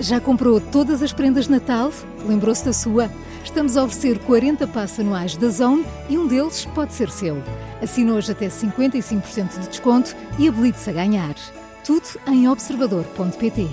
Já comprou todas as prendas de Natal? Lembrou-se da sua? Estamos a oferecer 40 passes anuais da Zone e um deles pode ser seu. Assina hoje até 55% de desconto e habilite-se a ganhar. Tudo em observador.pt.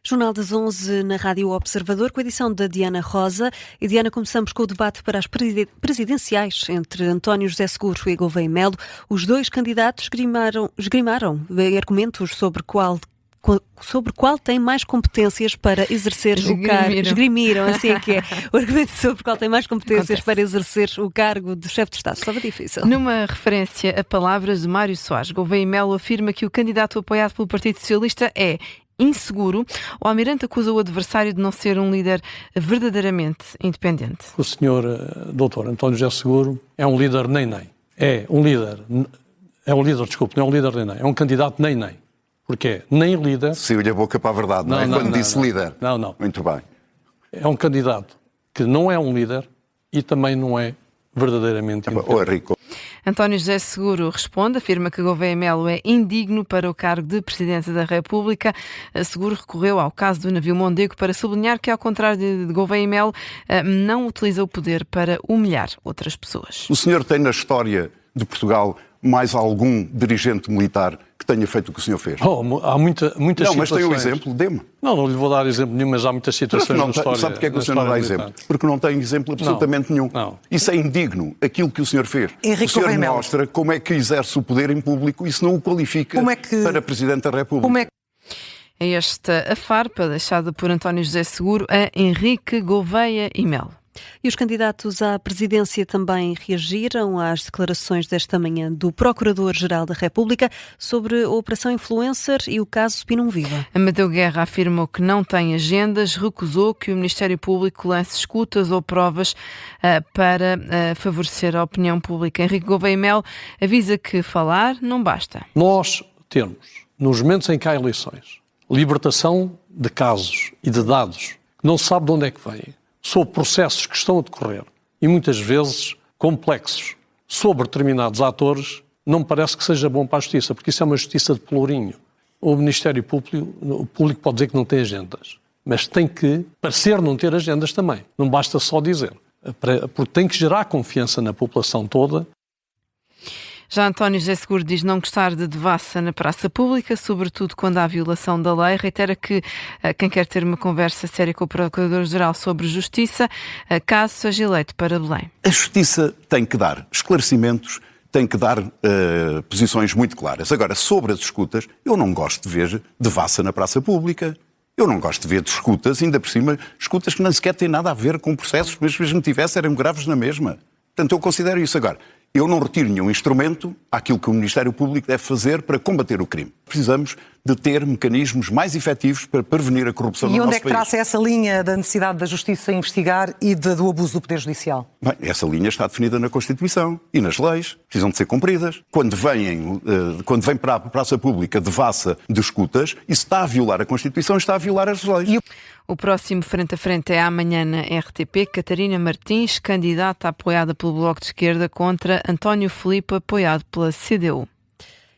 Jornal das 11 na Rádio Observador, com a edição da Diana Rosa. E, Diana, começamos com o debate para as presidenciais entre António José Seguro e Gouveia Melo. Os dois candidatos esgrimaram argumentos sobre qual tem mais competências para exercer o cargo. Esgrimiram, assim é que é. O argumento sobre qual tem mais competências para exercer o cargo de chefe de Estado. Estava difícil. Numa referência a palavras de Mário Soares, Gouveia Melo afirma que o candidato apoiado pelo Partido Socialista é inseguro. O Almirante acusa o adversário de não ser um líder verdadeiramente independente. O senhor doutor António José Seguro é um líder nem-nem. É um líder, não é um líder nem-nem. É um candidato nem-nem. Porque é nem líder... Saiu-lhe a boca para a verdade, não é? Quando disse líder. Não. Muito bem. É um candidato que não é um líder e também não é verdadeiramente independente. Rico. António José Seguro responde, afirma que Gouveia Melo é indigno para o cargo de Presidente da República. Seguro recorreu ao caso do navio Mondego para sublinhar que, ao contrário de Gouveia Melo, não utiliza o poder para humilhar outras pessoas. O senhor tem na história de Portugal mais algum dirigente militar que tenha feito o que o senhor fez? Há muitas situações... Não, mas tem um exemplo, dê-me. Não lhe vou dar exemplo nenhum, mas há muitas situações na história... Sabe porque é que o senhor não dá exemplo? Porque não tem exemplo absolutamente nenhum. Não. Isso é indigno, aquilo que o senhor fez. Henrique o senhor Gouveia Melo mostra como é que exerce o poder em público, isso não o qualifica para Presidente da República. É esta a farpa deixada por António José Seguro a Henrique Gouveia e Melo. E os candidatos à presidência também reagiram às declarações desta manhã do Procurador-Geral da República sobre a Operação Influencer e o caso Spinum Viva. Amadeu Guerra afirmou que não tem agendas, recusou que o Ministério Público lance escutas ou provas para favorecer a opinião pública. Henrique Gouveia Melo avisa que falar não basta. Nós temos, nos momentos em que há eleições, libertação de casos e de dados que não se sabe de onde é que vêm, sobre processos que estão a decorrer e muitas vezes complexos sobre determinados atores, não me parece que seja bom para a justiça, porque isso é uma justiça de pelourinho. O Ministério Público pode dizer que não tem agendas, mas tem que parecer não ter agendas também. Não basta só dizer, porque tem que gerar confiança na população toda. Já António José Seguro diz não gostar de devassa na praça pública, sobretudo quando há violação da lei. Reitera que quem quer ter uma conversa séria com o Procurador-Geral sobre justiça, caso seja eleito para Belém. A justiça tem que dar esclarecimentos, tem que dar posições muito claras. Agora, sobre as escutas, eu não gosto de ver devassa na praça pública. Eu não gosto de ver escutas, ainda por cima, escutas que nem sequer têm nada a ver com processos, mas mesmo tivesse, eram graves na mesma. Portanto, eu considero isso. Agora, eu não retiro nenhum instrumento àquilo que o Ministério Público deve fazer para combater o crime. Precisamos de ter mecanismos mais efetivos para prevenir a corrupção no nosso país. E onde é que traça essa linha da necessidade da Justiça investigar e do abuso do Poder Judicial? Bem, essa linha está definida na Constituição e nas leis. Precisam de ser cumpridas. Quando vem para a praça pública devassa de escutas, isso está a violar a Constituição e está a violar as leis. O próximo Frente a Frente é amanhã na RTP. Catarina Martins, candidata apoiada pelo Bloco de Esquerda, contra António Filipe, apoiado pela CDU.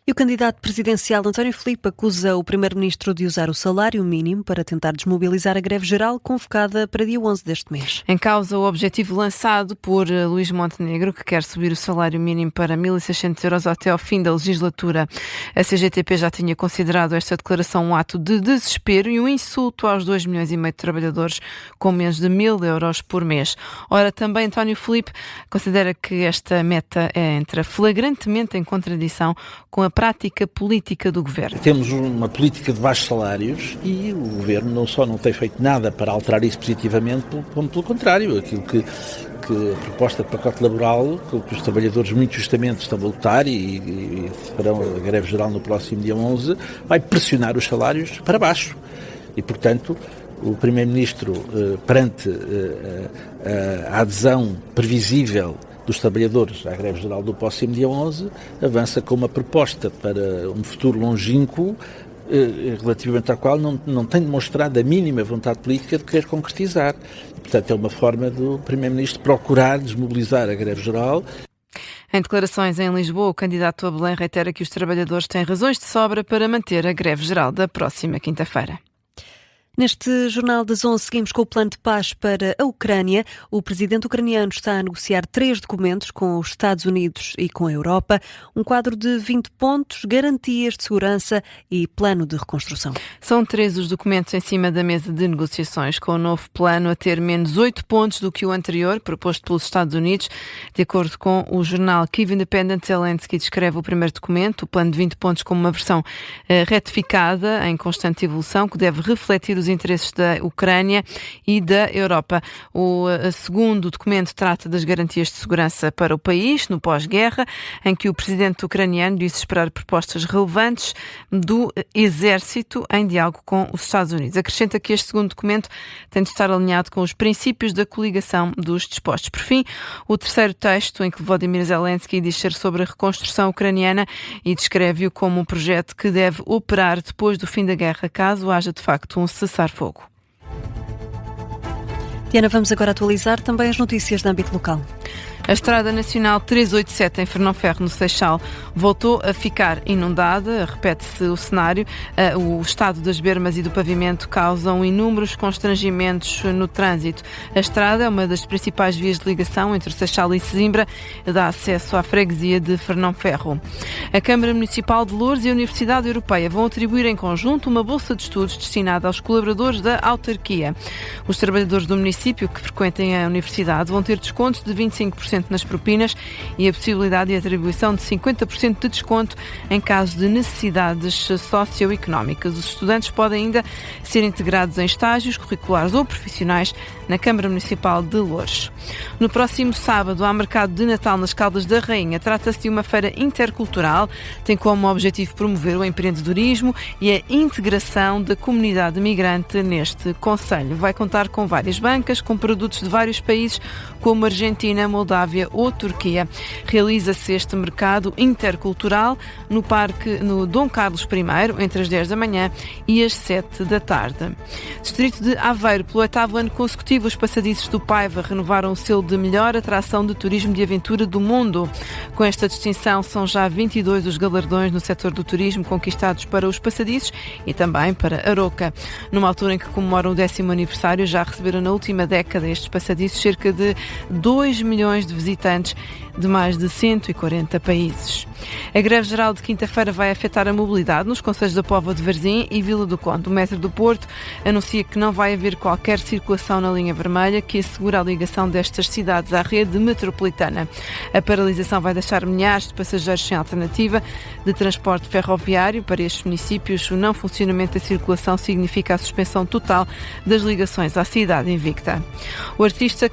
E o candidato presidencial António Filipe acusa o primeiro-ministro de usar o salário mínimo para tentar desmobilizar a greve geral convocada para dia 11 deste mês. Em causa o objetivo lançado por Luís Montenegro, que quer subir o salário mínimo para 1.600 euros até ao fim da legislatura. A CGTP já tinha considerado esta declaração um ato de desespero e um insulto aos 2,5 milhões de trabalhadores com menos de 1.000 euros por mês. Ora, também António Filipe considera que esta meta entra flagrantemente em contradição com a prática política do Governo. Temos uma política de baixos salários e o Governo não só não tem feito nada para alterar isso positivamente, como pelo contrário, aquilo que a proposta de pacote laboral, que os trabalhadores muito justamente estão a lutar e farão a greve geral no próximo dia 11, vai pressionar os salários para baixo. E, portanto, o Primeiro-Ministro, perante a adesão previsível dos trabalhadores à greve geral do próximo dia 11, avança com uma proposta para um futuro longínquo relativamente à qual não tem demonstrado a mínima vontade política de querer concretizar. Portanto, é uma forma do Primeiro-Ministro procurar desmobilizar a greve geral. Em declarações em Lisboa, o candidato a Belém reitera que os trabalhadores têm razões de sobra para manter a greve geral da próxima quinta-feira. Neste Jornal das 11 seguimos com o plano de paz para a Ucrânia. O presidente ucraniano está a negociar 3 documentos com os Estados Unidos e com a Europa. Um quadro de 20 pontos, garantias de segurança e plano de reconstrução. São 3 os documentos em cima da mesa de negociações, com o novo plano a ter menos 8 pontos do que o anterior, proposto pelos Estados Unidos. De acordo com o jornal Kyiv Independent, Zelensky descreve o primeiro documento, o plano de 20 pontos, como uma versão retificada, em constante evolução, que deve refletir os interesses da Ucrânia e da Europa. O segundo documento trata das garantias de segurança para o país, no pós-guerra, em que o presidente ucraniano disse esperar propostas relevantes do exército em diálogo com os Estados Unidos. Acrescenta que este segundo documento tem de estar alinhado com os princípios da coligação dos dispostos. Por fim, o terceiro texto, em que Volodymyr Zelensky diz ser sobre a reconstrução ucraniana e descreve-o como um projeto que deve operar depois do fim da guerra, caso haja de facto um cessar-fogo. Diana, vamos agora atualizar também as notícias de âmbito local. A Estrada Nacional 387 em Fernãoferro, no Seixal, voltou a ficar inundada. Repete-se o cenário. O estado das bermas e do pavimento causam inúmeros constrangimentos no trânsito. A estrada é uma das principais vias de ligação entre o Seixal e Sesimbra, dá acesso à freguesia de Fernãoferro. A Câmara Municipal de Loures e a Universidade Europeia vão atribuir em conjunto uma bolsa de estudos destinada aos colaboradores da autarquia. Os trabalhadores do município que frequentem a universidade vão ter descontos de 25% nas propinas e a possibilidade de atribuição de 50% de desconto em caso de necessidades socioeconómicas. Os estudantes podem ainda ser integrados em estágios curriculares ou profissionais na Câmara Municipal de Loures. No próximo sábado há mercado de Natal nas Caldas da Rainha. Trata-se de uma feira intercultural, tem como objetivo promover o empreendedorismo e a integração da comunidade migrante neste concelho. Vai contar com várias bancas, com produtos de vários países, como Argentina, Moldávia ou Turquia. Realiza-se este mercado intercultural no Parque no Dom Carlos I, entre as 10 da manhã e as 7 da tarde. Distrito de Aveiro, pelo 8º ano consecutivo, os passadiços do Paiva renovaram o selo de melhor atração de turismo de aventura do mundo. Com esta distinção, são já 22 os galardões no setor do turismo conquistados para os passadiços e também para Aroca. Numa altura em que comemoram o 10º aniversário, já receberam na última década estes passadiços cerca de 2 milhões de visitantes de mais de 140 países. A greve geral de quinta-feira vai afetar a mobilidade nos concelhos da Póvoa de Varzim e Vila do Conde. O Metro do Porto anuncia que não vai haver qualquer circulação na linha vermelha que assegura a ligação destas cidades à rede metropolitana. A paralisação vai deixar milhares de passageiros sem alternativa de transporte ferroviário. Para estes municípios, o não funcionamento da circulação significa a suspensão total das ligações à cidade invicta. O artista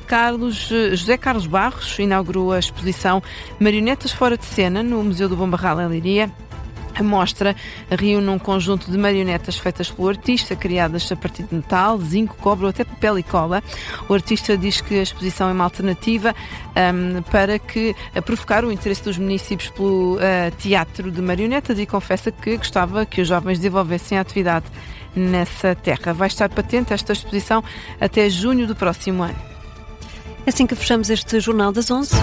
José Carlos Barros inaugurou a exposição Marionetas Fora de Cena no Museu do Bombarral em Leiria. A mostra reúne um conjunto de marionetas feitas pelo artista, criadas a partir de metal, zinco, cobre ou até papel e cola. O artista diz que a exposição é uma alternativa para provocar o interesse dos municípios pelo teatro de marionetas e confessa que gostava que os jovens desenvolvessem a atividade nessa terra. Vai estar patente esta exposição até junho do próximo ano. Assim que fechamos este Jornal das 11.